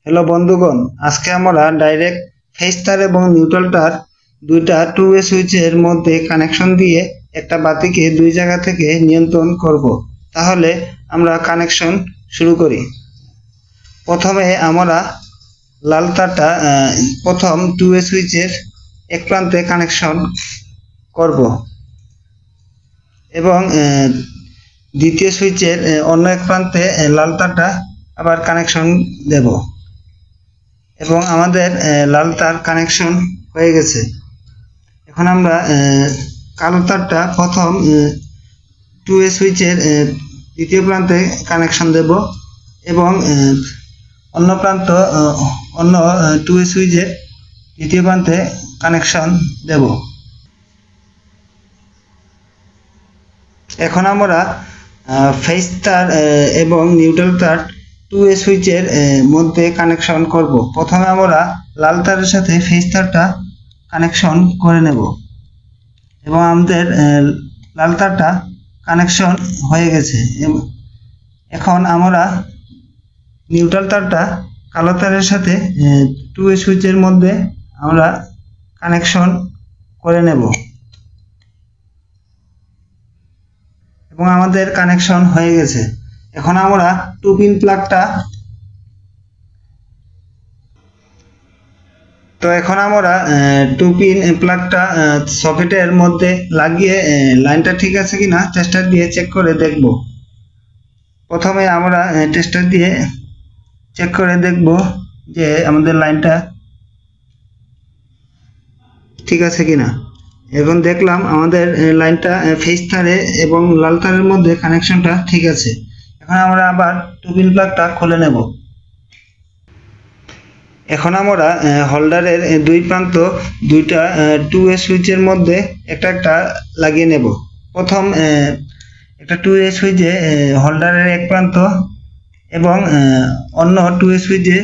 Hello বন্ধুগণ, আজকে আমরা ডাইরেক্ট ফেজ তার এবং নিউট্রাল তার দুইটা টু ওয়ে সুইচের মধ্যে কানেকশন দিয়ে একটা বাতিকে দুই জায়গা থেকে নিয়ন্ত্রণ করব। তাহলে আমরা কানেকশন শুরু করি। প্রথমে আমরা লাল তারটা প্রথম টু ওয়ে সুইচের এক প্রান্তে কানেকশন করব এবং দ্বিতীয় সুইচের অন্য এক প্রান্তে লাল তারটা আবার কানেকশন দেব এবং আমাদের লাল তার কানেকশন হয়ে গেছে। এখন আমরা কালো তারটা প্রথম টু ওয়ে সুইচের দ্বিতীয় প্রান্তে কানেকশন দেব এবং অন্য টু ওয়ে সুইচের দ্বিতীয় প্রান্তে কানেকশন দেব। এখন আমরা ফেজ তার এবং নিউট্রাল তার টু ওয়ে সুইচের মধ্যে কানেকশন করব। প্রথমে আমরা লাল তারের সাথে ফেজ তারটা কানেকশন করে নেব এবং আমাদের লাল তারটা কানেকশন হয়ে গেছে। এখন আমরা নিউট্রাল তারটা কালো তারের সাথে টু ওয়ে সুইচের মধ্যে আমরা কানেকশন করে নেব এবং আমাদের কানেকশন হয়ে গেছে। এখন আমরা টু পিন প্লাগটা টু পিন প্লাগটা সকেটের মধ্যে লাগিয়ে লাইনটা ঠিক আছে কিনা টেস্টার দিয়ে চেক করে দেখব। প্রথমে আমরা টেস্টার দিয়ে চেক করে দেখব যে আমাদের লাইনটা ঠিক আছে কিনা। এখন দেখলাম আমাদের লাইনটা ফেজ তারে এবং লাল তারের মধ্যে কানেকশনটা ঠিক আছে। এখন আমরা আবার টু পিন প্লাগটা খুলে নেব। এখন আমরা হোল্ডারের দুই প্রান্ত দুইটা টু ওয়ে সুইচের মধ্যে একটা লাগিয়ে নেব। প্রথম একটা টু ওয়ে সুইচে হোল্ডারের এক প্রান্ত এবং অন্য টু ওয়ে সুইচে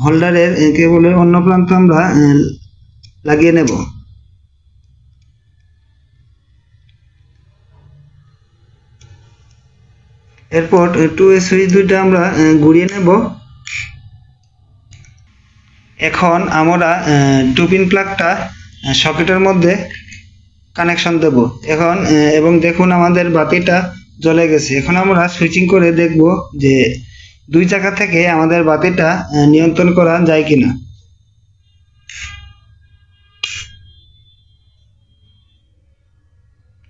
হোল্ডারের কেবলের অন্য প্রান্ত আমরা লাগিয়ে নেব। এরপর টু ওয়ে সুইচ দুইটা আমরা ঘুরিয়ে নেব। এখন আমরা টু পিন প্লাগটা সকেটের মধ্যে কানেকশন দেব এবং দেখুন আমাদের বাতিটা জ্বলে গেছে। এখন আমরা সুইচিং করে দেখব যে দুই জায়গা থেকে আমাদের বাতিটা নিয়ন্ত্রণ করা যায় কিনা।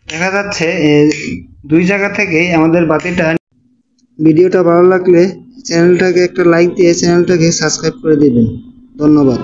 দেখা যাচ্ছে দুই জায়গা থেকে আমাদের বাতিটা। ভিডিওটা ভালো লাগলে চ্যানেলটাকে একটা লাইক দিয়ে চ্যানেলটাকে সাবস্ক্রাইব করে দিবেন। ধন্যবাদ।